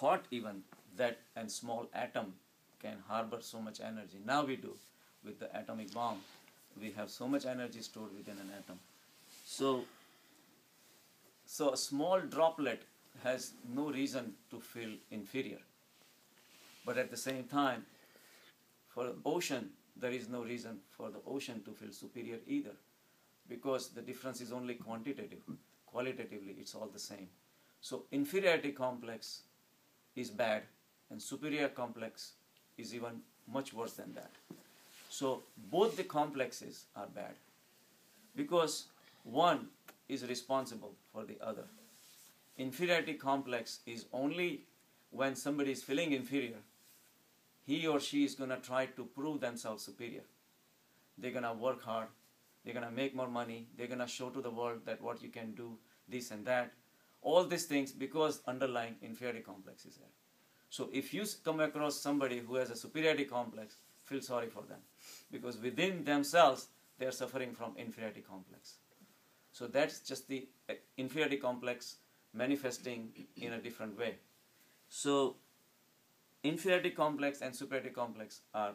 thought even that a small atom can harbor so much energy. Now we do. With the atomic bomb, we have so much energy stored within an atom. So a small droplet has no reason to feel inferior. But at the same time, for the ocean, there is no reason for the ocean to feel superior either, because the difference is only quantitative. Qualitatively, it's all the same. So inferiority complex is bad, and superior complex is even much worse than that. So both the complexes are bad, because one is responsible for the other. Inferiority complex is only when somebody is feeling inferior, he or she is going to try to prove themselves superior. They're going to work hard, they're going to make more money, they're going to show to the world that what you can do, this and that. All these things because underlying inferiority complex is there. So if you come across somebody who has a superiority complex, feel sorry for them, because within themselves they are suffering from inferiority complex. So that's just the inferiority complex manifesting in a different way. So inferiority complex and superiority complex are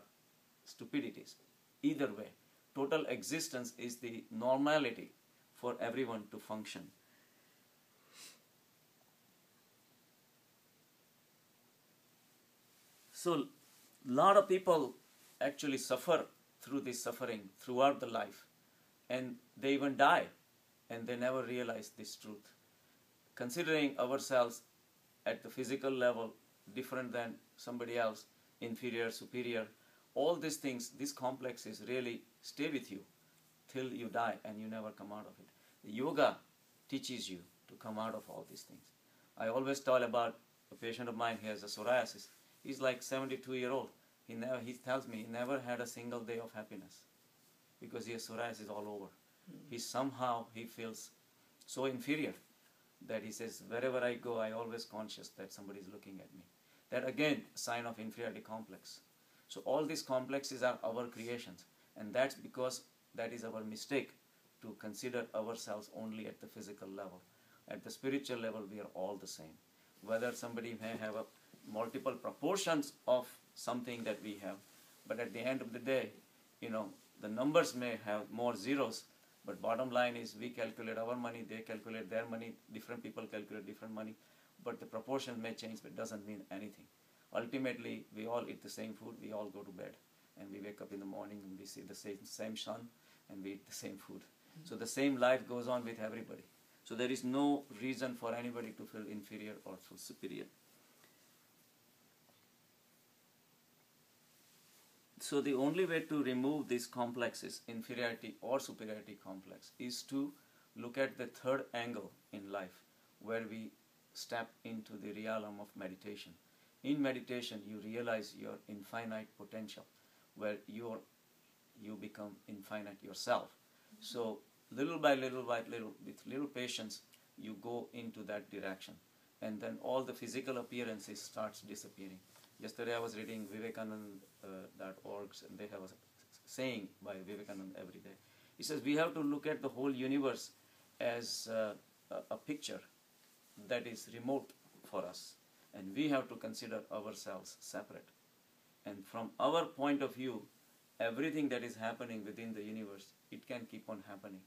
stupidities. Either way, total existence is the normality for everyone to function. So a lot of people actually suffer through this suffering throughout the life, and they even die and they never realize this truth. Considering ourselves at the physical level different than somebody else, inferior, superior, all these things, these complexes really stay with you till you die and you never come out of it. The yoga teaches you to come out of all these things. I always tell about a patient of mine, he has a psoriasis. He's like 72-year-old. He tells me he never had a single day of happiness because he has psoriasis all over. He feels so inferior that he says, wherever I go, I always conscious that somebody is looking at me. That again, a sign of inferiority complex. So all these complexes are our creations, and that's because that is our mistake to consider ourselves only at the physical level. At the spiritual level, we are all the same. Whether somebody may have multiple proportions of something that we have, but at the end of the day, the numbers may have more zeros, but bottom line is we calculate our money, they calculate their money, different people calculate different money, but the proportion may change, but it doesn't mean anything. Ultimately, we all eat the same food, we all go to bed, and we wake up in the morning and we see the same sun, and we eat the same food. So the same life goes on with everybody. So there is no reason for anybody to feel inferior or feel superior. So the only way to remove these complexes, inferiority or superiority complex, is to look at the third angle in life, where we step into the realm of meditation. In meditation, you realize your infinite potential, where you become infinite yourself. So little by little, with little patience, you go into that direction. And then all the physical appearances starts disappearing. Yesterday I was reading Vivekanand.org, and they have a saying by Vivekanand every day. He says we have to look at the whole universe as a picture that is remote for us, and we have to consider ourselves separate. And from our point of view, everything that is happening within the universe, it can keep on happening.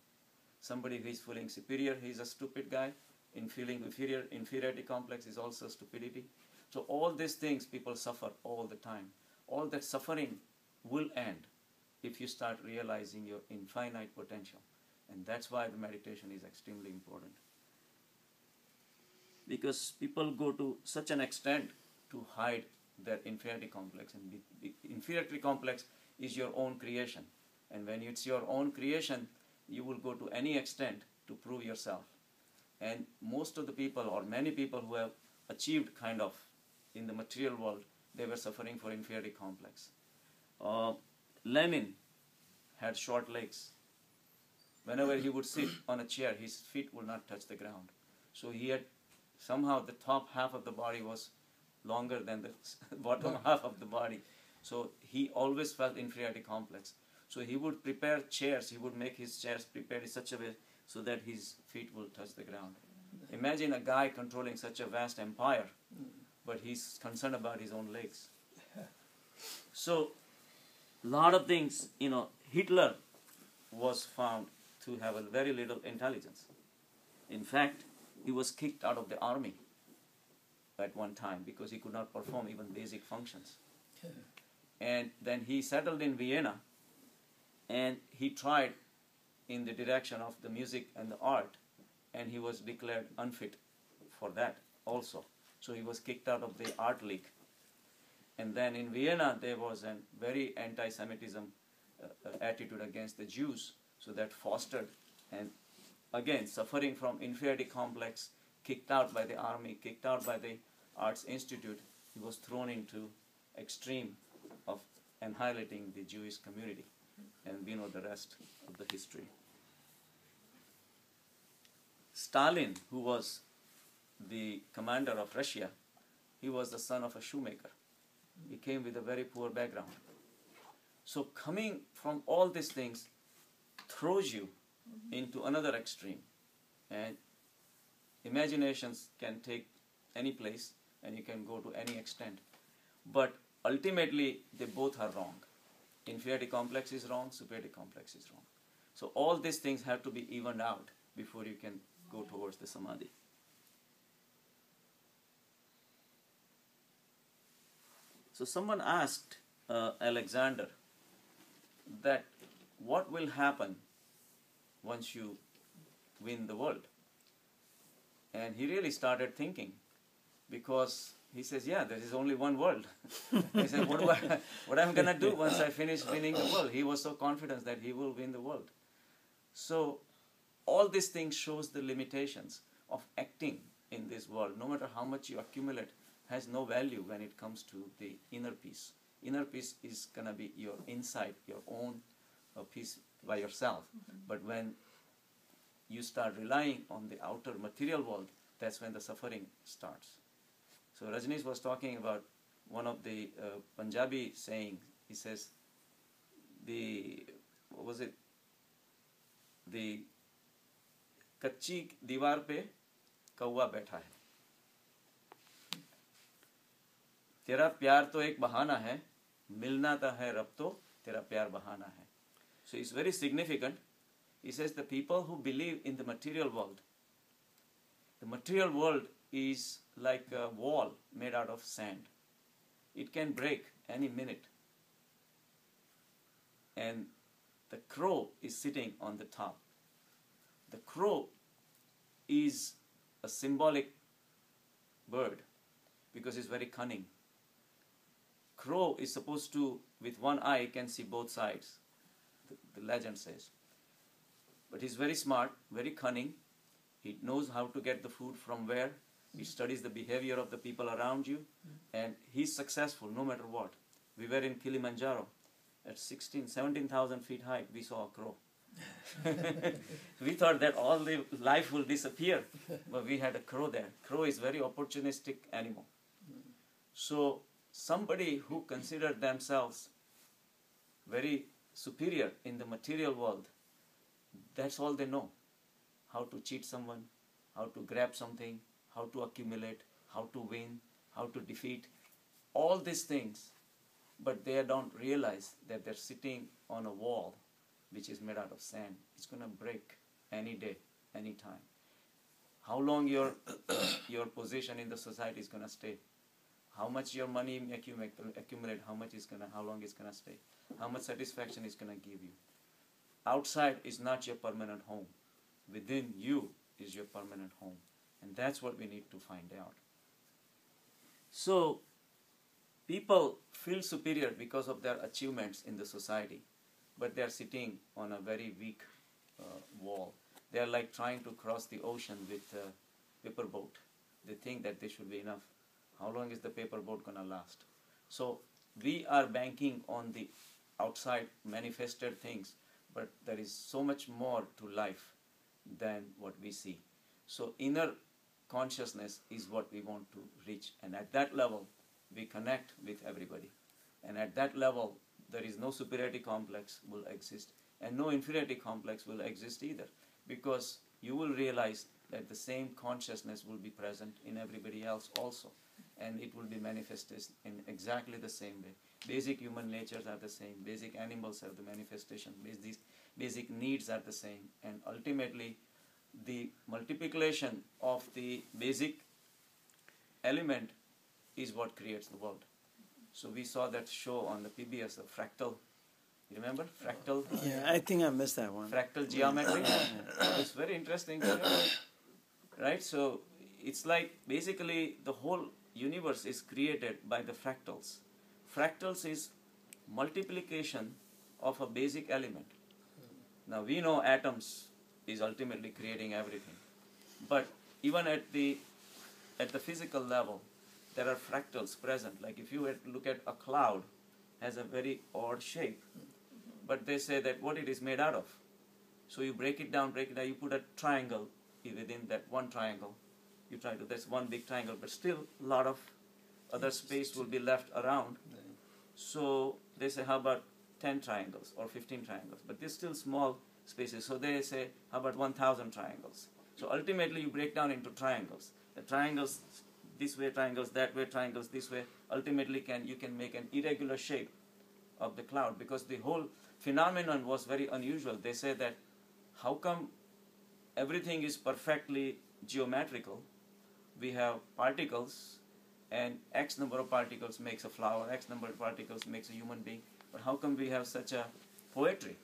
Somebody who is feeling superior, he is a stupid guy. In feeling inferiority complex is also stupidity. So all these things people suffer all the time. All that suffering will end if you start realizing your infinite potential. And that's why the meditation is extremely important. Because people go to such an extent to hide their inferiority complex. And the inferiority complex is your own creation. And when it's your own creation, you will go to any extent to prove yourself. And most of the people, or many people who have achieved kind of in the material world, they were suffering for inferiority complex. Lenin had short legs. Whenever he would sit on a chair, his feet would not touch the ground. So he had, somehow the top half of the body was longer than the bottom half of the body. So he always felt inferiority complex. So he would prepare chairs, he would make his chairs prepared in such a way so that his feet will touch the ground. Imagine a guy controlling such a vast empire, but he's concerned about his own legs. So, lot of things, Hitler was found to have a very little intelligence. In fact, he was kicked out of the army at one time because he could not perform even basic functions. And then he settled in Vienna, and he tried in the direction of the music and the art, and he was declared unfit for that also. So he was kicked out of the art league. And then in Vienna there was a very anti-Semitism attitude against the Jews, so that fostered, and again suffering from inferiority complex, kicked out by the army, kicked out by the Arts Institute, he was thrown into extreme of annihilating the Jewish community. And we know the rest of the history. Stalin, who was the commander of Russia, he was the son of a shoemaker. He came with a very poor background. So coming from all these things throws you into another extreme. And imaginations can take any place and you can go to any extent. But ultimately, they both are wrong. Inferiority complex is wrong, superiority complex is wrong. So all these things have to be evened out before you can go towards the samadhi. So someone asked Alexander that what will happen once you win the world? And he really started thinking, because he says, yeah, there is only one world. He said, what am I going to do once I finish winning the world? He was so confident that he will win the world. So all these things shows the limitations of acting in this world. No matter how much you accumulate, has no value when it comes to the inner peace. Inner peace is going to be your inside, your own peace by yourself. But when you start relying on the outer material world, that's when the suffering starts. So Rajneesh was talking about one of the Punjabi saying. He says, the कच्ची दीवार पे कौवा बैठा है, तेरा प्यार तो एक बहाना है, मिलना तो है रब तो तेरा प्यार बहाना है. So it's very significant. He says the people who believe in the material world is like a wall made out of sand. It can break any minute. And the crow is sitting on the top. The crow is a symbolic bird because it's very cunning. Crow is supposed to, with one eye, can see both sides, the legend says. But he's very smart, very cunning. He knows how to get the food from where. He studies the behavior of the people around you. And he's successful no matter what. We were in Kilimanjaro. At 17,000 feet high, we saw a crow. We thought that all the life will disappear, but we had a crow there. Crow is very opportunistic animal. So somebody who considered themselves very superior in the material world, that's all they know. How to cheat someone, how to grab something, how to accumulate, how to win, how to defeat, all these things. But they don't realize that they're sitting on a wall which is made out of sand. It's going to break any day, any time. How long your position in the society is going to stay? How much your money make you accumulate? How long it's going to stay? How much satisfaction it's going to give you? Outside is not your permanent home. Within you is your permanent home. And that's what we need to find out. So people feel superior because of their achievements in the society, but they are sitting on a very weak wall. They are like trying to cross the ocean with a paper boat. They think that they should be enough. How long is the paper boat going to last? So we are banking on the outside manifested things, but there is so much more to life than what we see. So inner consciousness is what we want to reach, and at that level we connect with everybody, and at that level there is no superiority complex will exist, and no inferiority complex will exist either, because you will realize that the same consciousness will be present in everybody else also, and it will be manifested in exactly the same way. Basic human natures are the same, basic animals are the manifestation, basic needs are the same, and ultimately the multiplication of the basic element is what creates the world. So we saw that show on the PBS, the fractal. You remember? Fractal? Yeah, I think I missed that one. Fractal geometry. It's very interesting. Right? So it's like basically the whole universe is created by the fractals. Fractals is multiplication of a basic element. Now we know atoms is ultimately creating everything. But even at the physical level, there are fractals present. Like if you look at a cloud, has a very odd shape, but they say that what it is made out of. So you break it down, you put a triangle within that one triangle. You try to, that's one big triangle, but still a lot of other space will be left around. So they say, how about 10 triangles or 15 triangles? But there's still small spaces. So they say, how about 1,000 triangles? So ultimately you break down into triangles. The triangles this way, triangles that way, triangles this way. Ultimately you can make an irregular shape of the cloud, because the whole phenomenon was very unusual. They say that how come everything is perfectly geometrical? We have particles, and X number of particles makes a flower, X number of particles makes a human being. But how come we have such a poetry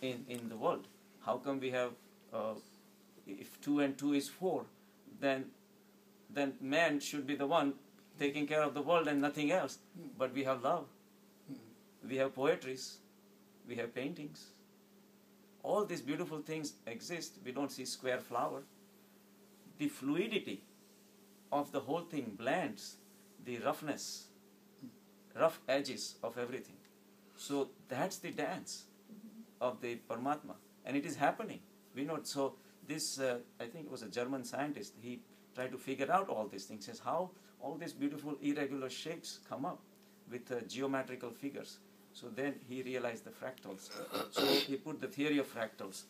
in the world? How come we have, if 2 and 2 is 4, then man should be the one taking care of the world and nothing else. But we have love, we have poetries, we have paintings. All these beautiful things exist. We don't see square flower. The fluidity of the whole thing blends the roughness, rough edges of everything. So that's the dance of the Paramatma, and it is happening. We know it. So this, I think it was a German scientist, he tried to figure out all these things, says how all these beautiful irregular shapes come up with geometrical figures. So then he realized the fractals. So he put the theory of fractals.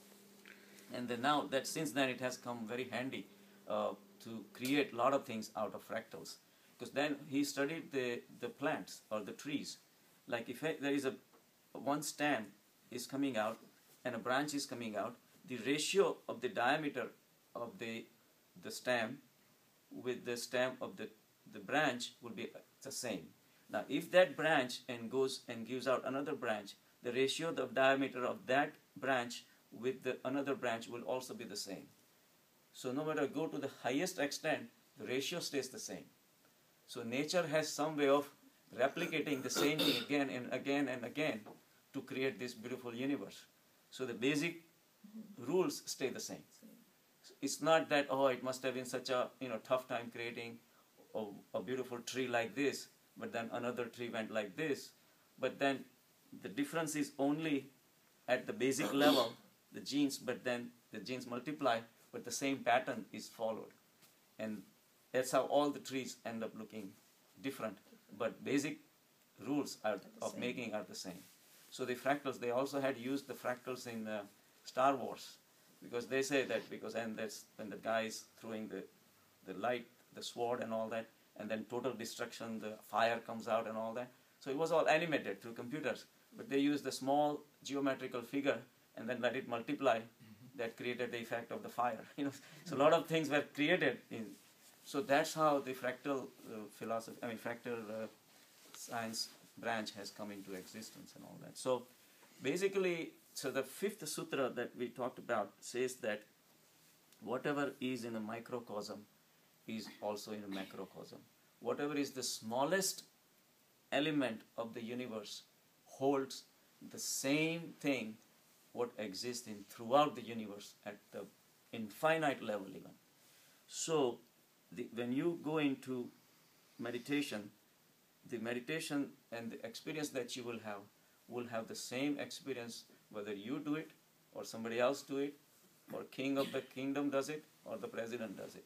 And then now that since then it has come very handy to create a lot of things out of fractals. Because then he studied the plants or the trees. Like if there is one stem is coming out and a branch is coming out, the ratio of the diameter of the stem with the stem of the branch will be the same. Now if that branch goes and gives out another branch, the ratio of diameter of that branch with the another branch will also be the same. So no matter go to the highest extent, the ratio stays the same. So nature has some way of replicating the same thing again and again and again to create this beautiful universe. So the basic rules stay the same. It's not that, oh, it must have been such a tough time creating a beautiful tree like this, but then another tree went like this. But then the difference is only at the basic level, the genes, but then the genes multiply, but the same pattern is followed. And that's how all the trees end up looking different, but basic rules of making are the same. So the fractals, they also had used the fractals in Star Wars, because they say that and that's when the guy is throwing the light, the sword and all that, and then total destruction, the fire comes out and all that. So it was all animated through computers, but they used the small geometrical figure and then let it multiply. That created the effect of the fire. So a lot of things were created in. So that's how the fractal philosophy, fractal science branch has come into existence and all that. So basically, so the fifth sutra that we talked about says that whatever is in a microcosm is also in a macrocosm. Whatever is the smallest element of the universe holds the same thing what exists in throughout the universe at the infinite level even. So when you go into meditation, the meditation and the experience that you will have the same experience whether you do it or somebody else do it, or king of the kingdom does it, or the president does it.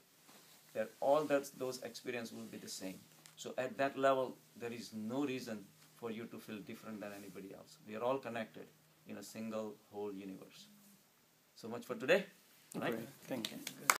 Those experiences will be the same. So at that level, there is no reason for you to feel different than anybody else. We are all connected in a single whole universe. So much for today. Right? Great. Thank you.